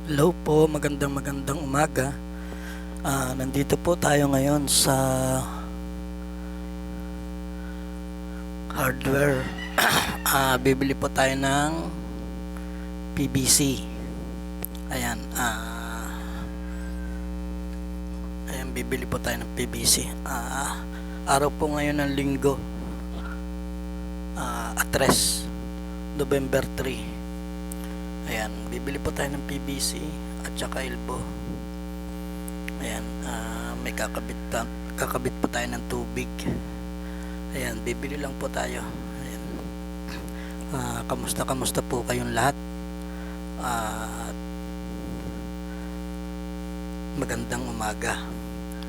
Hello po, magandang umaga. Nandito po tayo ngayon sa hardware. Bibili po tayo ng PVC. Ayan, bibili po tayo ng PVC. Araw po ngayon ng linggo, Atres, November 3. Ayan, bibili po tayo ng PVC at saka elbow. Ayan, may kakabit po tayo ng tubig. Ayan, bibili lang po tayo. Ayan. Kamusta po kayong lahat? Magandang umaga.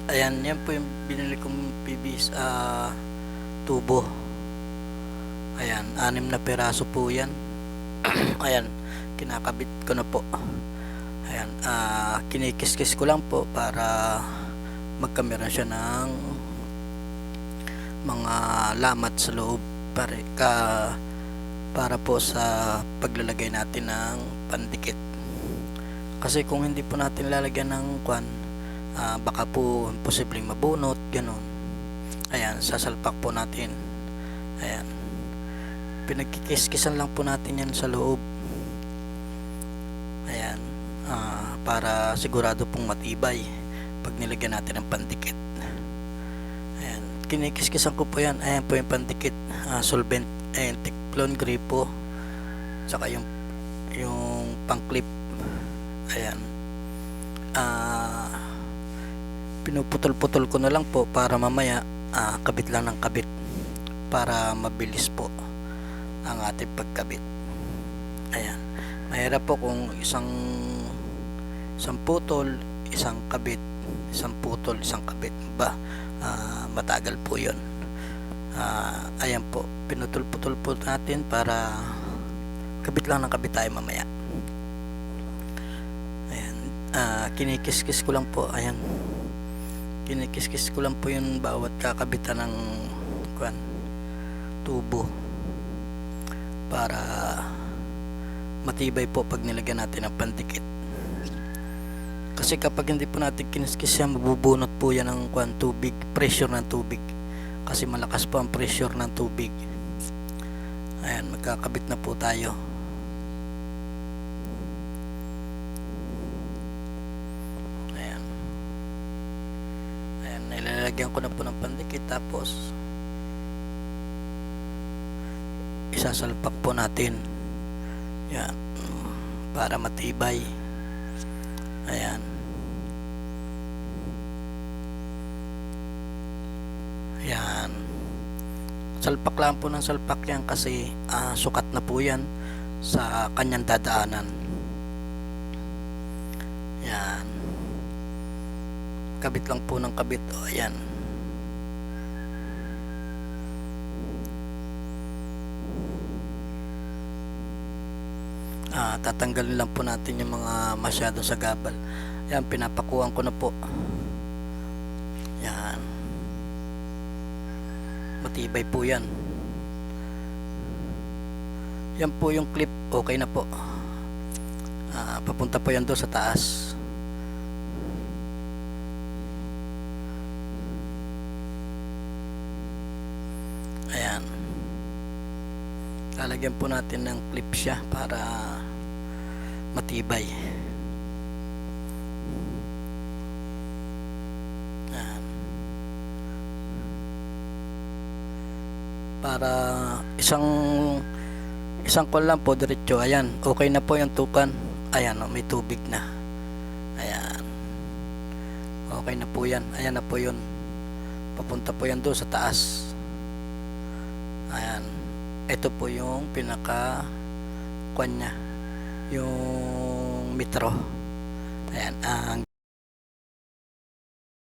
Ayan, yan po yung binili kong PVC tubo. Ayan, 6 na piraso po yan. Ayan, kinakabit ko na po. Ayan, kinikis-kis ko lang po para magkameron siya ng mga lamat sa loob para po sa paglalagay natin ng pandikit. Kasi kung hindi po natin lalagyan ng baka po posibleng mabunot, ganun. Ayan, sasalpak po natin. Ayan, pinagkikis-kisan lang po natin yan sa loob. Ayan, para sigurado pong matibay pag nilagyan natin ng pandikit. Ayan, kinikis-kisan ko po yan. Ayan po yung pandikit, solvent, ayan, Teflon gripo, saka yung pang-clip. Ayan, pinuputol-putol ko na lang po para mamaya kabit lang ng kabit para mabilis po ang ating pagkabit. Ayan, mahirap po kung isang putol, isang kabit, isang putol, isang kabit ba, matagal po yun. Ayan po, pinutol-putol po natin para kabit lang ng kabit tayo mamaya. Ayan, kinikis-kis ko lang po. Ayan, kinikis-kis ko lang po yung bawat kakabitan ng tubo para matibay po pag nilagyan natin ng pandikit. Kasi kapag hindi po natin kiniskis yan, mabubunot po yan ng tubig, pressure ng tubig. Kasi malakas po ang pressure ng tubig. Ayan, magkakabit na po tayo. Ayan, ayan, nilalagyan ko na po ng pandikit, tapos isasalpak po natin yan para matibay. Ayan, yan, salpak lang po ng salpak yan kasi sukat na po yan sa kanyang dadaanan. Yan, kabit lang po ng kabit. Ayan, tatanggalin lang po natin yung mga masyado sa gabal. Yan, pinapakuhan ko na po. Yan, matibay po yan. Yan po yung clip, okay na po. Papunta po yan doon sa taas. Ayan, lalagyan po natin ng clip siya para matibay. Ayan, para isang kon lang po diretso. Ayan, okay na po yung tukan. Ayan, may tubig na. Ayan, okay na po yan. Ayan na po yun, papunta po yan doon sa taas. Ayan, ito po yung pinaka nya, yung metro. Ayan,